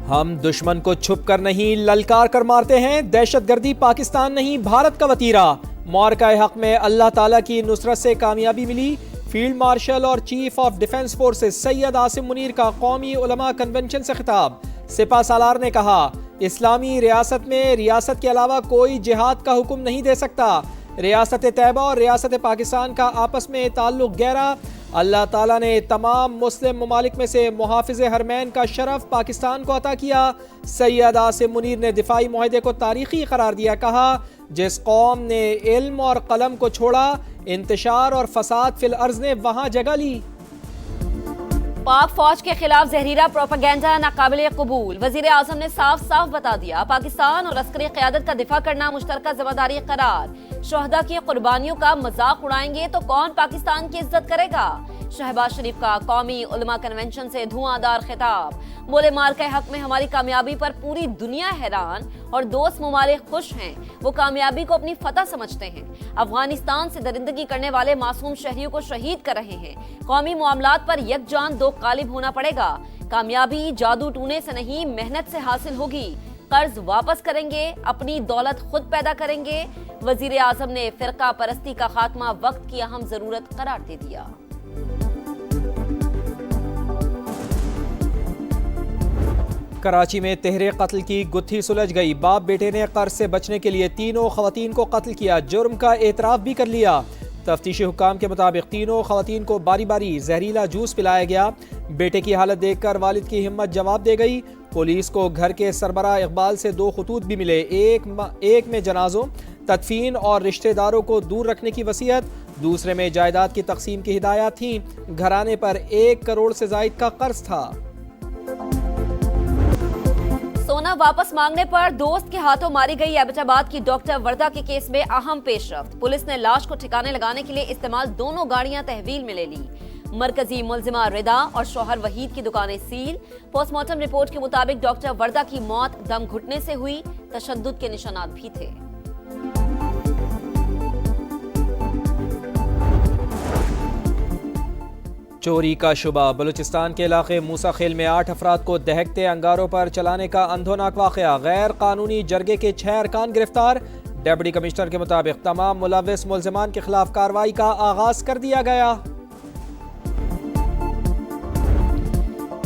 ہم دشمن کو چھپ کر نہیں للکار کر مارتے ہیں، دہشت گردی پاکستان نہیں بھارت کا وتیرہ۔ معرکہ حق میں اللہ تعالیٰ کی نصرت سے کامیابی ملی۔ فیلڈ مارشل اور chief of defence forces Syed Asim Munir کا قومی علماء کنونشن سے خطاب۔ سپہ سالار نے کہا، اسلامی ریاست میں ریاست کے علاوہ کوئی جہاد کا حکم نہیں دے سکتا۔ ریاست طیبہ اور ریاست پاکستان کا آپس میں تعلق گہرا۔ اللہ تعالیٰ نے تمام مسلم ممالک میں سے محافظ حرمین کا شرف پاکستان کو عطا کیا۔ سید عاصم منیر نے دفاعی معاہدے کو تاریخی قرار دیا، کہا جس قوم نے علم اور قلم کو چھوڑا، انتشار اور فساد فی الارض نے وہاں جگہ لی۔ پاک فوج کے خلاف زہریلا پروپیگنڈا ناقابل قبول۔ وزیر اعظم نے صاف صاف بتا دیا، پاکستان اور عسکری قیادت کا دفاع کرنا مشترکہ ذمہ داری قرار۔ شہداء کی قربانیوں کا مذاق اڑائیں گے تو کون پاکستان کی عزت کرے گا؟ شہباز شریف کا قومی علماء کنونشن سے دھواں دار خطاب۔ بولے معرکہ حق میں ہماری کامیابی پر پوری دنیا حیران اور دوست ممالک خوش ہیں، وہ کامیابی کو اپنی فتح سمجھتے ہیں۔ افغانستان سے درندگی کرنے والے معصوم شہریوں کو شہید کر رہے ہیں۔ قومی معاملات پر یکجان دو قالب ہونا پڑے گا۔ کامیابی جادو ٹونے سے نہیں، محنت سے حاصل ہوگی۔ قرض واپس کریں گے، اپنی دولت خود پیدا کریں گے۔ وزیر اعظم نے فرقہ پرستی کا خاتمہ وقت کی اہم ضرورت قرار دے دیا۔ کراچی میں تہرے قتل کی گتھی سلجھ گئی۔ باپ بیٹے نے قرض سے بچنے کے لیے تینوں خواتین کو قتل کیا، جرم کا اعتراف بھی کر لیا۔ تفتیشی حکام کے مطابق تینوں خواتین کو باری باری زہریلا جوس پلایا گیا۔ بیٹے کی حالت دیکھ کر والد کی ہمت جواب دے گئی۔ پولیس کو گھر کے سربراہ اقبال سے 2 خطوط بھی ملے، ایک میں جنازوں، تدفین اور رشتہ داروں کو دور رکھنے کی وصیت، دوسرے میں جائیداد کی تقسیم کی ہدایات تھیں۔ گھرانے پر 1 کروڑ سے زائد کا قرض تھا۔ سونا واپس مانگنے پر دوست کے ہاتھوں ماری گئی ایبٹ آباد کی ڈاکٹر وردہ کے کیس میں اہم پیش رفت۔ پولیس نے لاش کو ٹھکانے لگانے کے لیے استعمال دونوں گاڑیاں تحویل میں لے لی۔ مرکزی ملزمہ ردا اور شوہر وحید کی دکانیں سیل۔ پوسٹ مارٹم رپورٹ کے مطابق ڈاکٹر وردہ کی موت دم گھٹنے سے ہوئی، تشدد کے نشانات بھی تھے۔ چوری کا شبہ۔ بلوچستان کے علاقے موسیٰ خیل میں 8 افراد کو دہکتے انگاروں پر چلانے کا اندھوناک واقعہ۔ غیر قانونی جرگے کے 6 ارکان گرفتار۔ ڈپٹی کمشنر کے مطابق تمام ملوث ملزمان کے خلاف کارروائی کا آغاز کر دیا گیا۔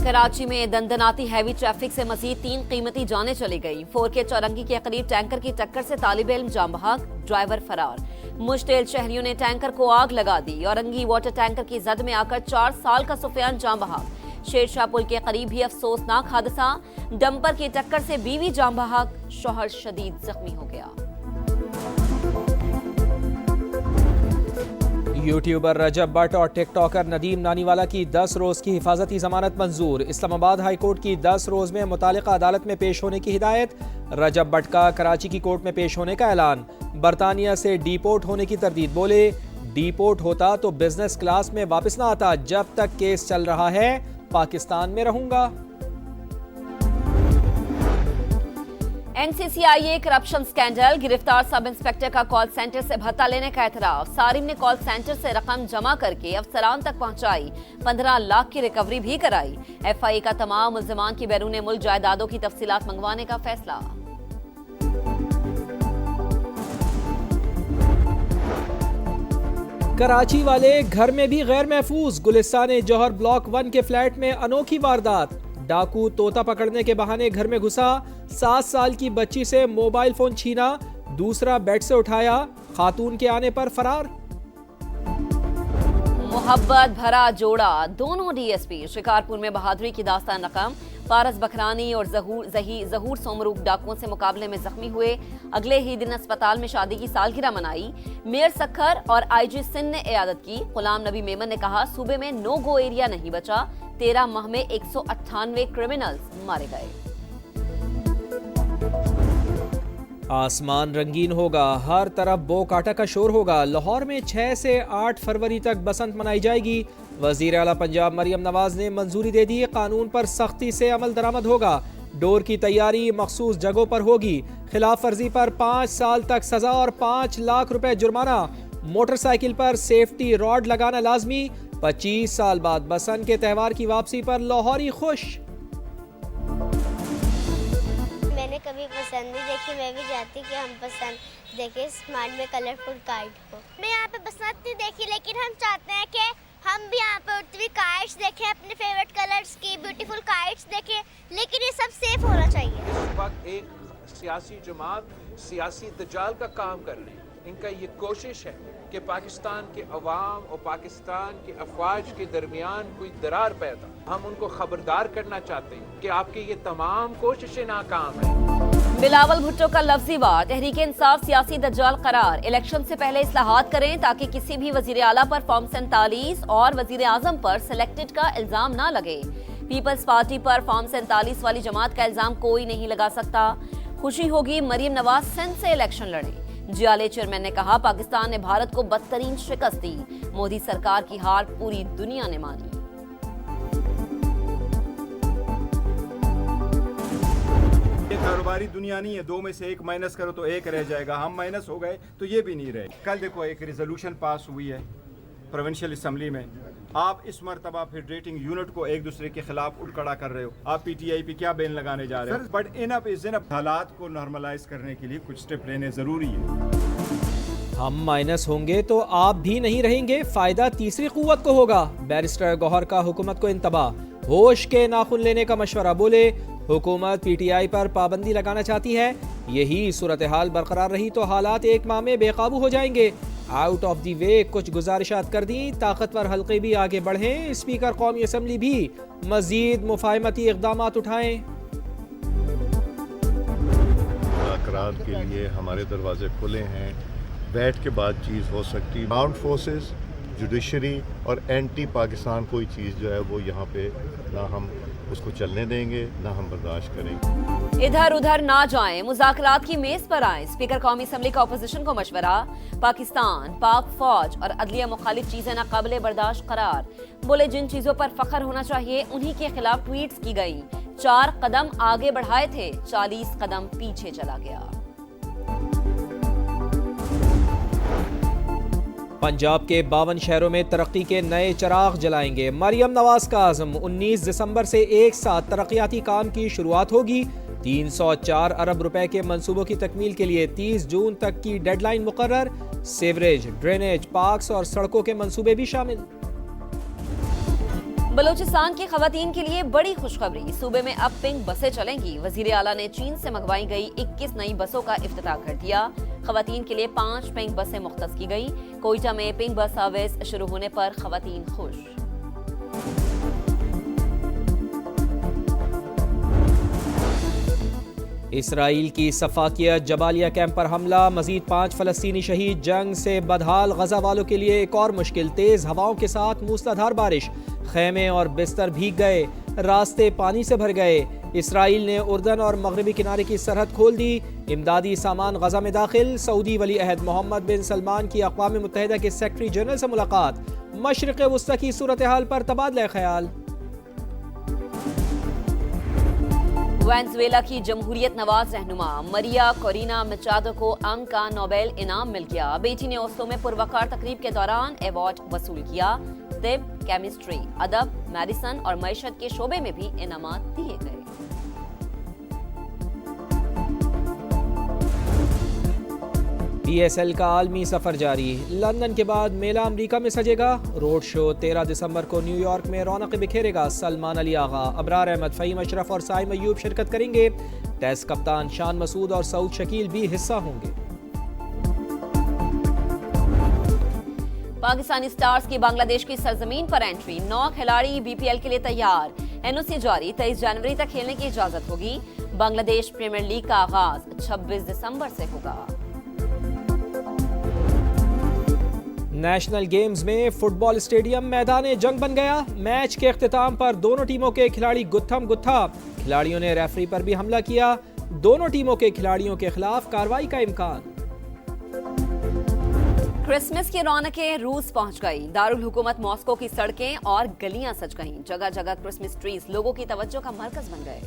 کراچی میں دندناتی ہیوی ٹریفک سے مزید 3 قیمتی جانیں چلی گئی۔ 4K چورنگی کے قریب ٹینکر کی ٹکر سے طالب علم جاں بحق، ڈرائیور فرار۔ مشتعل شہریوں نے ٹینکر کو آگ لگا دی۔ اورنگی واٹر ٹینکر کی زد میں آ کر 4 سال کا سفیان جاں بحق۔ شیر شاہ پل کے قریب بھی افسوسناک حادثہ، ڈمپر کی ٹکر سے بیوی جاں بحق، شوہر شدید زخمی ہو گیا۔ یوٹیوبر رجب بٹ اور ٹک ٹاکر ندیم نانی والا کی 10 روز کی حفاظتی ضمانت منظور۔ اسلام آباد ہائی کورٹ کی 10 روز میں متعلقہ عدالت میں پیش ہونے کی ہدایت۔ رجب بٹ کا کراچی کی کورٹ میں پیش ہونے کا اعلان۔ برطانیہ سے ڈی پورٹ ہونے کی تردید، بولے ڈی پورٹ ہوتا تو بزنس کلاس میں واپس نہ آتا، جب تک کیس چل رہا ہے پاکستان میں رہوں گا۔ NCCIA کرپشن سکینڈل، گرفتار سب انسپیکٹر کا کال سینٹر سے بھتہ لینے کا اعتراف۔ صارم نے کال سینٹر سے رقم جمع کر کے افسران تک پہنچائی، 15 لاکھ کی ریکوری بھی کرائی۔ FIA کا تمام ملزمان کی بیرون ملک جائیدادوں کی تفصیلات منگوانے کا فیصلہ۔ کراچی والے گھر میں بھی غیر محفوظ۔ گلستان جوہر بلاک 1 کے فلیٹ میں انوکھی واردات۔ ڈاکو طوطا پکڑنے کے بہانے گھر میں گھسا، 7 سال کی بچی سے موبائل فون چھینا، دوسرا بیڈ سے اٹھایا، خاتون کے آنے پر فرار۔ محبت بھرا جوڑا، دونوں DSP شکارپور میں بہادری کی داستان رقم۔ پارس بکھرانی اور ظہور سومروک ڈاکوؤں سے مقابلے میں زخمی ہوئے، اگلے ہی دن اسپتال میں شادی کی سالگرہ منائی۔ میئر سکھر اور IG سندھ نے عیادت کی۔ غلام نبی میمن نے کہا، صوبے میں نو گو ایریا نہیں بچا، 13 ماہ میں 198 کرمنلز مارے گئے۔ آسمان رنگین ہوگا، ہر طرف بو کاٹا کا شور ہوگا۔ لاہور میں 6 سے 8 فروری تک بسنت منائی جائے گی۔ وزیر اعلیٰ پنجاب مریم نواز نے منظوری دے دی، قانون پر سختی سے عمل درآمد ہوگا۔ ڈور کی تیاری مخصوص جگہوں پر ہوگی۔ خلاف ورزی پر 5 سال تک سزا اور 5 لاکھ روپے جرمانہ۔ موٹر سائیکل پر سیفٹی راڈ لگانا لازمی۔ 25 سال بعد بسنت کے تہوار کی واپسی پر لاہوری خوش۔ کبھی پسند نہیں دیکھی. میں بھی چاہتی کہ ہم پسند دیکھیں اسمارٹ میں کلرفل کائٹ کو. میں یہاں پہ بسنت نہیں دیکھی لیکن ہم چاہتے ہیں کہ ہم بھی یہاں پہ اڑتی ہوئی کائٹس دیکھیں, اپنے فیوریٹ کلرز کی بیوٹیفل کائٹس دیکھیں, لیکن یہ سب سیف ہونا چاہیے. اس وقت ایک سیاسی جماعت سیاسی دجال کا کام کر رہی ہے. ان کا یہ کوشش ہے کہ پاکستان کے عوام اور پاکستان کے افواج کے درمیان کوئی درار پیدا. ہم ان کو خبردار کرنا چاہتے ہیں کہ آپ کی یہ تمام کوششیں ناکام ہیں. بلاول بھٹو کا لفظی وار, تحریک انصاف سیاسی دجال قرار. الیکشن سے پہلے اصلاحات کریں تاکہ کسی بھی وزیر اعلیٰ پر فارم 47 اور وزیر اعظم پر سلیکٹڈ کا الزام نہ لگے. پیپلز پارٹی پر فارم 47 والی جماعت کا الزام کوئی نہیں لگا سکتا. خوشی ہوگی مریم نواز سندھ سے الیکشن لڑیں. جیالے چیئرمین نے کہا پاکستان نے بھارت کو بدترین شکست دی. مودی سرکار کی ہار پوری دنیا نے مانی. یہ کاروباری دنیا نہیں ہے, 2 میں سے 1 مائنس کرو تو 1 رہ جائے گا. ہم مائنس ہو گئے تو یہ بھی نہیں رہے. کل دیکھو ایک ریزولوشن پاس ہوئی ہے پروونشل اسمبلی میں. آپ اس مرتبہ فیڈریٹنگ یونٹ کو ایک دوسرے کے خلاف اٹھ کھڑا کر رہے ہو. آپ پی ٹی آئی پہ کیا بین لگانے جا رہے ہو؟ بٹ انف حالات کو نارملائز کرنے کے لیے کچھ سٹیپ لینے ضروری ہے. ہم مائنس ہوں گے تو آپ بھی نہیں رہیں گے, فائدہ تیسری قوت کو ہوگا. بیرسٹر گوہر کا حکومت کو انتباہ, ہوش کے ناخن لینے کا مشورہ. بولے حکومت پی ٹی آئی پر پابندی لگانا چاہتی ہے. یہی صورتحال برقرار رہی تو حالات 1 ماہ میں بے قابو ہو جائیں گے. آؤٹ آف دی وے کچھ گزارشات کر دیں, طاقتور حلقے بھی آگے بڑھیں. اسپیکر قومی اسمبلی بھی مزید مفاہمتی اقدامات اٹھائیں. مذاکرات کے لیے ہمارے دروازے کھلے ہیں. بیٹھ کے بات چیت ہو سکتی. آرمڈ فورسز, جوڈیشری اور اینٹی پاکستان کوئی چیز جو ہے وہ یہاں پہ نہ ہم اس کو چلنے دیں گے نہ ہم برداشت کریں گے. ادھر ادھر نہ جائیں, مذاکرات کی میز پر آئیں. اسپیکر قومی اسمبلی کا اپوزیشن کو مشورہ. پاکستان, پاک فوج اور عدلیہ مخالف چیزیں ناقابل برداشت قرار. بولے جن چیزوں پر فخر ہونا چاہیے انہی کے خلاف ٹویٹس کی گئیں. 4 قدم آگے بڑھائے تھے, 40 قدم پیچھے چلا گیا. پنجاب کے 52 شہروں میں ترقی کے نئے چراغ جلائیں گے. مریم نواز کا عزم, 19 دسمبر سے ایک ساتھ ترقیاتی کام کی شروعات ہوگی. 304 ارب روپے کے منصوبوں کی تکمیل کے لیے 30 جون تک کی ڈیڈ لائن مقرر. سیوریج, ڈرینیج, پارکس اور سڑکوں کے منصوبے بھی شامل. بلوچستان کی خواتین کے لیے بڑی خوشخبری, صوبے میں اب پنک بسیں چلیں گی. وزیر اعلیٰ نے چین سے منگوائی گئی 21 نئی بسوں کا افتتاح کر دیا. خواتین کے لیے 5 پنک بسیں مختص کی گئی. کوئٹہ میں پنک بس سروس شروع ہونے پر خواتین خوش. اسرائیل کی صفاقیت, جبالیہ کیمپ پر حملہ, مزید 5 فلسطینی شہید. جنگ سے بدحال غزہ والوں کے لیے ایک اور مشکل, تیز ہواؤں کے ساتھ موسلادھار بارش. خیمے اور بستر بھیگ گئے, راستے پانی سے بھر گئے. اسرائیل نے اردن اور مغربی کنارے کی سرحد کھول دی. امدادی سامان غزہ میں داخل. سعودی ولی عہد محمد بن سلمان کی اقوام متحدہ کے سیکرٹری جنرل سے ملاقات. مشرق وسطی کی صورتحال پر تبادلہ خیال. وینزویلا کی جمہوریت نواز رہنما مریا کورینا مچادو کو امن کا نوبل انعام مل گیا. بیٹی نے اوسلو میں پروقار تقریب کے دوران ایوارڈ وصول کیا. طب, کیمسٹری, ادب, میڈیسن اور معیشت کے شعبے میں بھی انعامات دیے گئے. پی ایس ایل کا عالمی سفر جاری. لندن کے بعد میلہ امریکہ میں سجے گا. روڈ شو 13 دسمبر کو نیو یارک میں رونقیں بکھیرے گا. سلمان علی آغا, ابرار احمد, فہیم اشرف اور سائم ایوب شرکت کریں گے. ٹیسٹ کپتان شان مسعود اور سعود شکیل بھی حصہ ہوں گے. پاکستانی سٹارز کی بنگلہ دیش کی سرزمین پر انٹری. 9 کھلاڑی بی پی ایل کے لیے تیار. این او سی جاری, 23 جنوری تک کھیلنے کی اجازت ہوگی. بنگلہ دیش پریمیئر لیگ کا آغاز 26 دسمبر سے ہوگا. نیشنل گیمز میں فٹ بال اسٹیڈیم میدان جنگ بن گیا. میچ کے اختتام پر دونوں ٹیموں کے کھلاڑی گتھم گتھا. کھلاڑیوں نے ریفری پر بھی حملہ کیا. دونوں ٹیموں کے کھلاڑیوں کے خلاف کارروائی کا امکان. کرسمس کی رونقیں روس پہنچ گئی. دارالحکومت ماسکو کی سڑکیں اور گلیاں سج گئیں. جگہ جگہ کرسمس ٹریز لوگوں کی توجہ کا مرکز بن گئے.